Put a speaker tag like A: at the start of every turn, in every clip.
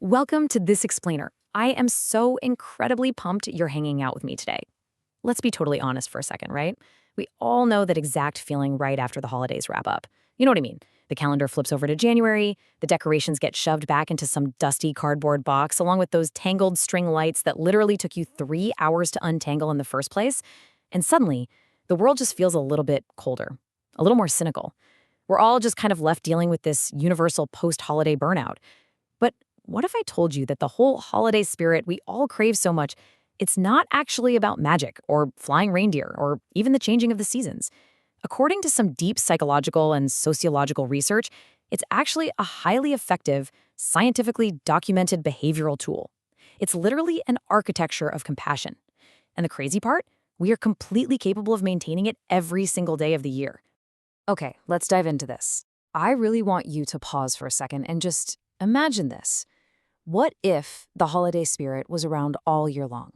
A: Welcome to This Explainer. I am so incredibly pumped you're hanging out with me today. Let's be totally honest for a second, right? We all know that exact feeling right after the holidays wrap up. You know what I mean? The calendar flips over to January, the decorations get shoved back into some dusty cardboard box, along with those tangled string lights that literally took you 3 hours to untangle in the first place. And suddenly, the world just feels a little bit colder, a little more cynical. We're all just kind of left dealing with this universal post-holiday burnout. But what if I told you that the whole holiday spirit we all crave so much, it's not actually about magic or flying reindeer or even the changing of the seasons? According to some deep psychological and sociological research, it's actually a highly effective, scientifically documented behavioral tool. It's literally an architecture of compassion. And the crazy part? We are completely capable of maintaining it every single day of the year. Okay, let's dive into this. I really want you to pause for a second and just imagine this. What if the holiday spirit was around all year long?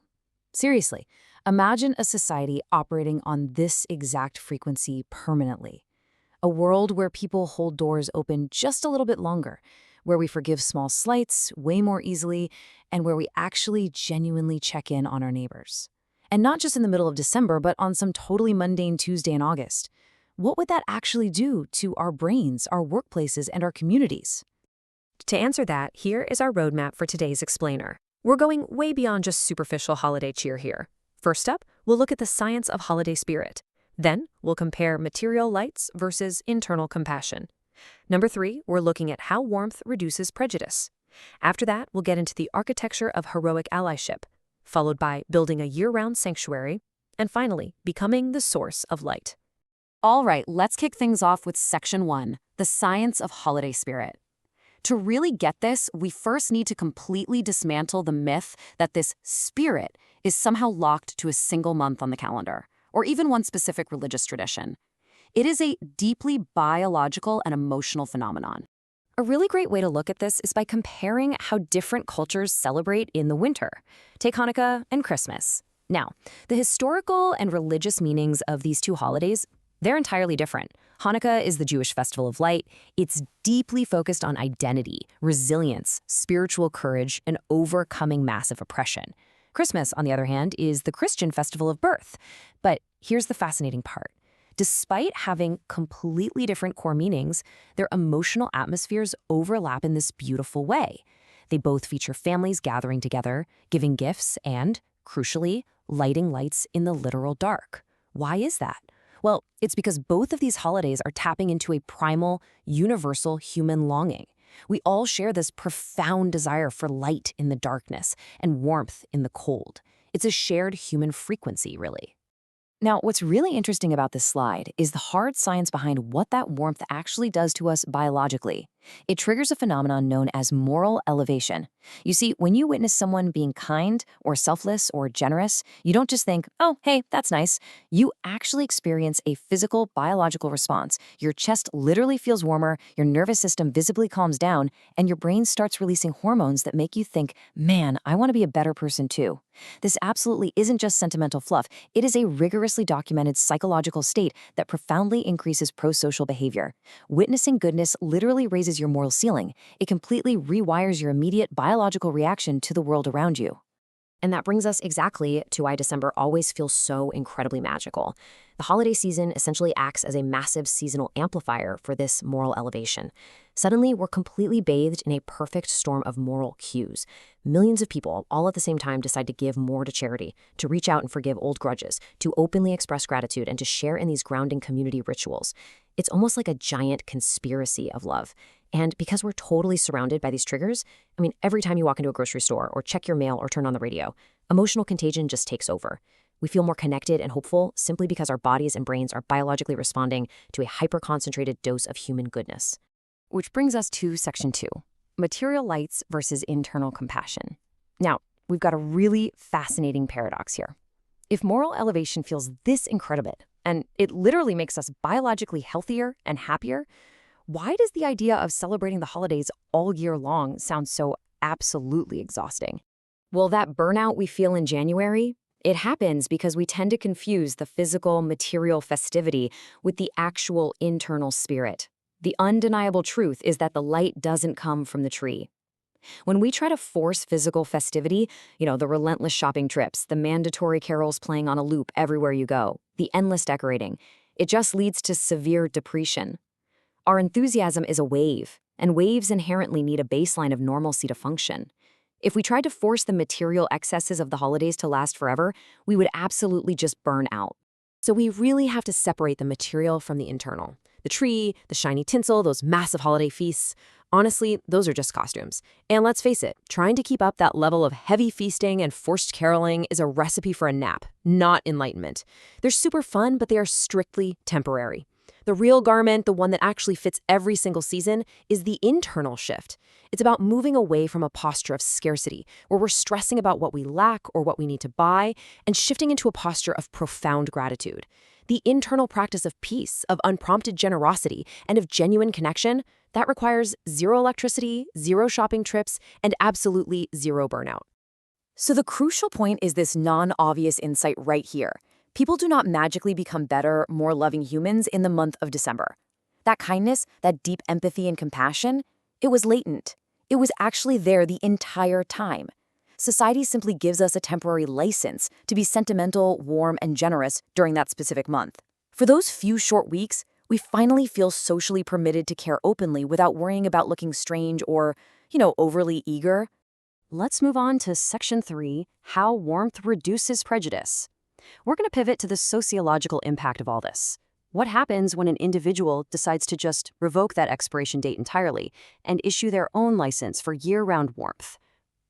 A: Seriously, imagine a society operating on this exact frequency permanently. A world where people hold doors open just a little bit longer, where we forgive small slights way more easily, and where we actually genuinely check in on our neighbors. And not just in the middle of December, but on some totally mundane Tuesday in August. What would that actually do to our brains, our workplaces, and our communities?
B: To answer that, here is our roadmap for today's explainer. We're going way beyond just superficial holiday cheer here. First up, we'll look at the science of holiday spirit. Then, we'll compare material lights versus internal compassion. Number 3, we're looking at how warmth reduces prejudice. After that, we'll get into the architecture of heroic allyship, followed by building a year-round sanctuary, and finally, becoming the source of light.
A: All right, let's kick things off with Section 1, the science of holiday spirit. To really get this, we first need to completely dismantle the myth that this spirit is somehow locked to a single month on the calendar, or even one specific religious tradition. It is a deeply biological and emotional phenomenon. A really great way to look at this is by comparing how different cultures celebrate in the winter. Take Hanukkah and Christmas. Now, the historical and religious meanings of these two holidays, they're entirely different. Hanukkah is the Jewish festival of light. It's deeply focused on identity, resilience, spiritual courage, and overcoming massive oppression. Christmas, on the other hand, is the Christian festival of birth. But here's the fascinating part. Despite having completely different core meanings, their emotional atmospheres overlap in this beautiful way. They both feature families gathering together, giving gifts, and, crucially, lighting lights in the literal dark. Why is that? Well, it's because both of these holidays are tapping into a primal, universal human longing. We all share this profound desire for light in the darkness and warmth in the cold. It's a shared human frequency, really. Now, what's really interesting about this slide is the hard science behind what that warmth actually does to us biologically. It triggers a phenomenon known as moral elevation. You see, when you witness someone being kind or selfless or generous, you don't just think, oh, hey, that's nice. You actually experience a physical, biological response. Your chest literally feels warmer, your nervous system visibly calms down, and your brain starts releasing hormones that make you think, man, I want to be a better person too. This absolutely isn't just sentimental fluff. It is a rigorously documented psychological state that profoundly increases pro-social behavior. Witnessing goodness literally raises your moral ceiling. It completely rewires your immediate biological reaction to the world around you.
B: And that brings us exactly to why December always feels so incredibly magical. The holiday season essentially acts as a massive seasonal amplifier for this moral elevation. Suddenly, we're completely bathed in a perfect storm of moral cues. Millions of people, all at the same time, decide to give more to charity, to reach out and forgive old grudges, to openly express gratitude, and to share in these grounding community rituals. It's almost like a giant conspiracy of love. And because we're totally surrounded by these triggers, every time you walk into a grocery store or check your mail or turn on the radio, emotional contagion just takes over. We feel more connected and hopeful simply because our bodies and brains are biologically responding to a hyper-concentrated dose of human goodness.
A: Which brings us to Section 2, material lights versus internal compassion. Now, we've got a really fascinating paradox here. If moral elevation feels this incredible, and it literally makes us biologically healthier and happier, why does the idea of celebrating the holidays all year long sound so absolutely exhausting? Well, that burnout we feel in January, it happens because we tend to confuse the physical, material festivity with the actual internal spirit. The undeniable truth is that the light doesn't come from the tree.
B: When we try to force physical festivity, the relentless shopping trips, the mandatory carols playing on a loop everywhere you go, the endless decorating, it just leads to severe depression. Our enthusiasm is a wave, and waves inherently need a baseline of normalcy to function. If we tried to force the material excesses of the holidays to last forever, we would absolutely just burn out.
C: So we really have to separate the material from the internal. The tree, the shiny tinsel, those massive holiday feasts. Honestly, those are just costumes. And let's face it, trying to keep up that level of heavy feasting and forced caroling is a recipe for a nap, not enlightenment. They're super fun, but they are strictly temporary. The real garment, the one that actually fits every single season, is the internal shift. It's about moving away from a posture of scarcity, where we're stressing about what we lack or what we need to buy, and shifting into a posture of profound gratitude. The internal practice of peace, of unprompted generosity, and of genuine connection, that requires zero electricity, zero shopping trips, and absolutely zero burnout.
A: So the crucial point is this non-obvious insight right here. People do not magically become better, more loving humans in the month of December. That kindness, that deep empathy and compassion, it was latent. It was actually there the entire time. Society simply gives us a temporary license to be sentimental, warm, and generous during that specific month. For those few short weeks, we finally feel socially permitted to care openly without worrying about looking strange or, overly eager. Let's move on to Section 3, How Warmth Reduces Prejudice. We're going to pivot to the sociological impact of all this. What happens when an individual decides to just revoke that expiration date entirely and issue their own license for year-round warmth?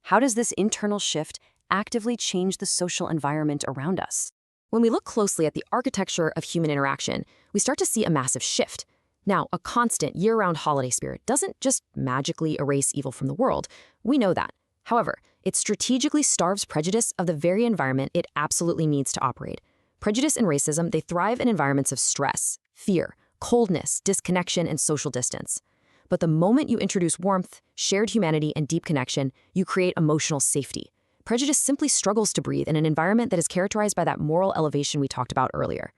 A: How does this internal shift actively change the social environment around us? When we look closely at the architecture of human interaction, we start to see a massive shift. Now, a constant year-round holiday spirit doesn't just magically erase evil from the world. We know that. However, it strategically starves prejudice of the very environment it absolutely needs to operate. Prejudice and racism, they thrive in environments of stress, fear, coldness, disconnection, and social distance. But the moment you introduce warmth, shared humanity, and deep connection, you create emotional safety. Prejudice simply struggles to breathe in an environment that is characterized by that moral elevation we talked about earlier.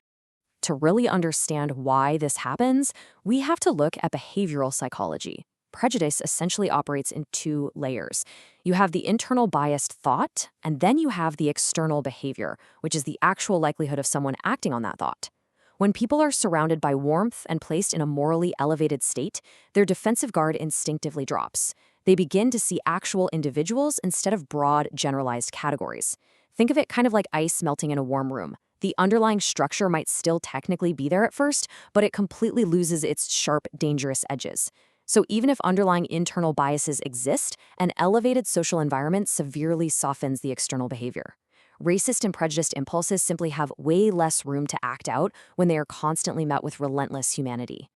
A: To really understand why this happens, we have to look at behavioral psychology. Prejudice essentially operates in two layers. You have the internal biased thought, and then you have the external behavior, which is the actual likelihood of someone acting on that thought. When people are surrounded by warmth and placed in a morally elevated state, their defensive guard instinctively drops. They begin to see actual individuals instead of broad, generalized categories. Think of it kind of like ice melting in a warm room. The underlying structure might still technically be there at first, but it completely loses its sharp, dangerous edges. So even if underlying internal biases exist, an elevated social environment severely softens the external behavior. Racist and prejudiced impulses simply have way less room to act out when they are constantly met with relentless humanity.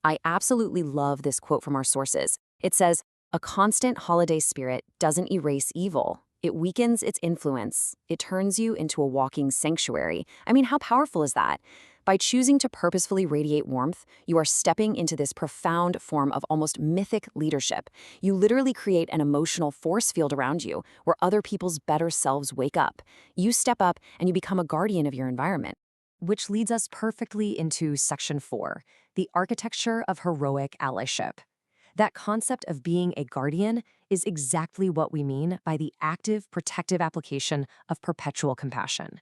A: I absolutely love this quote from our sources. It says, "A constant holiday spirit doesn't erase evil. It weakens its influence. It turns you into a walking sanctuary." I mean, how powerful is that? By choosing to purposefully radiate warmth, you are stepping into this profound form of almost mythic leadership. You literally create an emotional force field around you where other people's better selves wake up. You step up and you become a guardian of your environment. Which leads us perfectly into Section 4, the architecture of heroic allyship. That concept of being a guardian is exactly what we mean by the active, protective application of perpetual compassion.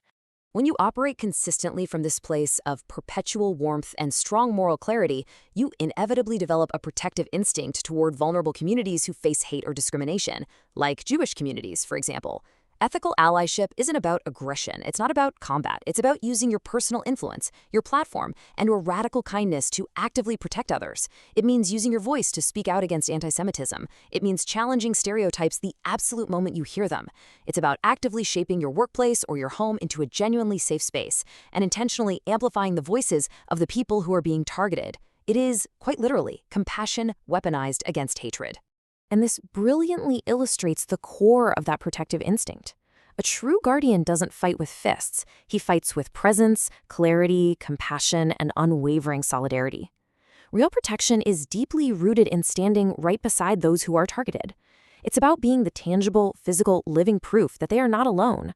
A: When you operate consistently from this place of perpetual warmth and strong moral clarity, you inevitably develop a protective instinct toward vulnerable communities who face hate or discrimination, like Jewish communities, for example. Ethical allyship isn't about aggression. It's not about combat. It's about using your personal influence, your platform, and your radical kindness to actively protect others. It means using your voice to speak out against anti-Semitism. It means challenging stereotypes the absolute moment you hear them. It's about actively shaping your workplace or your home into a genuinely safe space and intentionally amplifying the voices of the people who are being targeted. It is, quite literally, compassion weaponized against hatred. And this brilliantly illustrates the core of that protective instinct. A true guardian doesn't fight with fists. He fights with presence, clarity, compassion, and unwavering solidarity. Real protection is deeply rooted in standing right beside those who are targeted. It's about being the tangible, physical, living proof that they are not alone.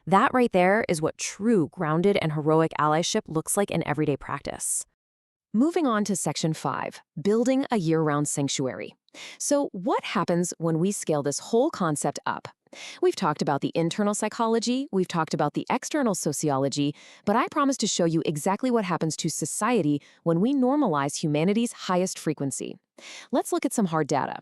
A: That right there is what true, grounded, and heroic allyship looks like in everyday practice.
C: Moving on to Section 5, building a year-round sanctuary. So what happens when we scale this whole concept up? We've talked about the internal psychology, we've talked about the external sociology, but I promise to show you exactly what happens to society when we normalize humanity's highest frequency. Let's look at some hard data.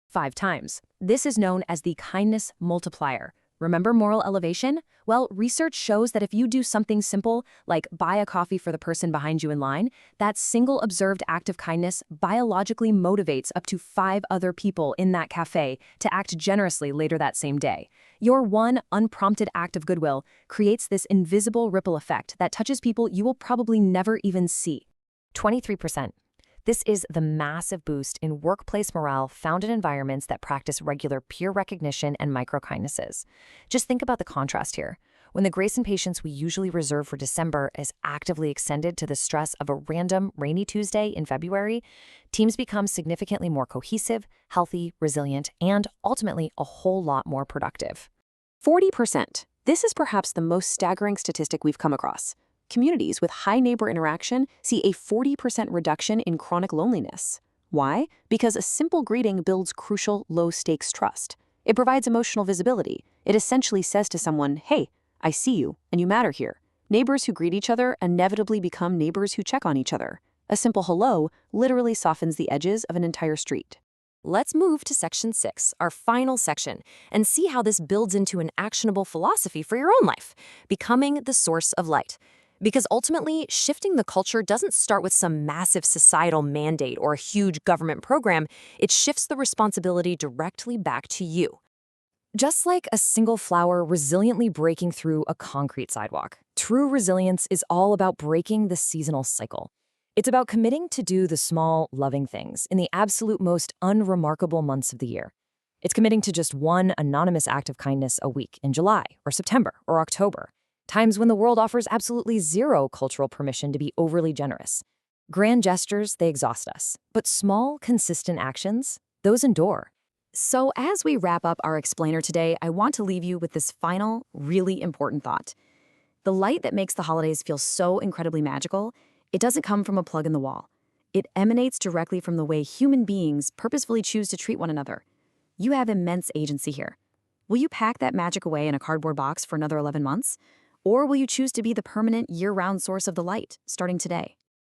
C: 5 times. This is known as the kindness multiplier. Remember moral elevation? Well, research shows that if you do something simple, like buy a coffee for the person behind you in line, that single observed act of kindness biologically motivates up to 5 other people in that cafe to act generously later that same day. Your one unprompted act of goodwill creates this invisible ripple effect that touches people you will probably never even see. 23%. This is the massive boost in workplace morale found in environments that practice regular peer recognition and micro-kindnesses. Just think about the contrast here. When the grace and patience we usually reserve for December is actively extended to the stress of a random rainy Tuesday in February, teams become significantly more cohesive, healthy, resilient, and ultimately a whole lot more productive.
A: 40%. This is perhaps the most staggering statistic we've come across. Communities with high neighbor interaction see a 40% reduction in chronic loneliness. Why? Because a simple greeting builds crucial low-stakes trust. It provides emotional visibility. It essentially says to someone, hey, I see you, and you matter here. Neighbors who greet each other inevitably become neighbors who check on each other. A simple hello literally softens the edges of an entire street.
C: Let's move to Section 6, our final section, and see how this builds into an actionable philosophy for your own life, becoming the source of light. Because ultimately, shifting the culture doesn't start with some massive societal mandate or a huge government program. It shifts the responsibility directly back to you. Just like a single flower resiliently breaking through a concrete sidewalk, true resilience is all about breaking the seasonal cycle. It's about committing to do the small, loving things in the absolute most unremarkable months of the year. It's committing to just one anonymous act of kindness a week in July or September or October. Times when the world offers absolutely zero cultural permission to be overly generous. Grand gestures, they exhaust us. But small, consistent actions, those endure.
A: So as we wrap up our explainer today, I want to leave you with this final, really important thought. The light that makes the holidays feel so incredibly magical, it doesn't come from a plug in the wall. It emanates directly from the way human beings purposefully choose to treat one another. You have immense agency here. Will you pack that magic away in a cardboard box for another 11 months? Or will you choose to be the permanent, year-round source of the light, starting today?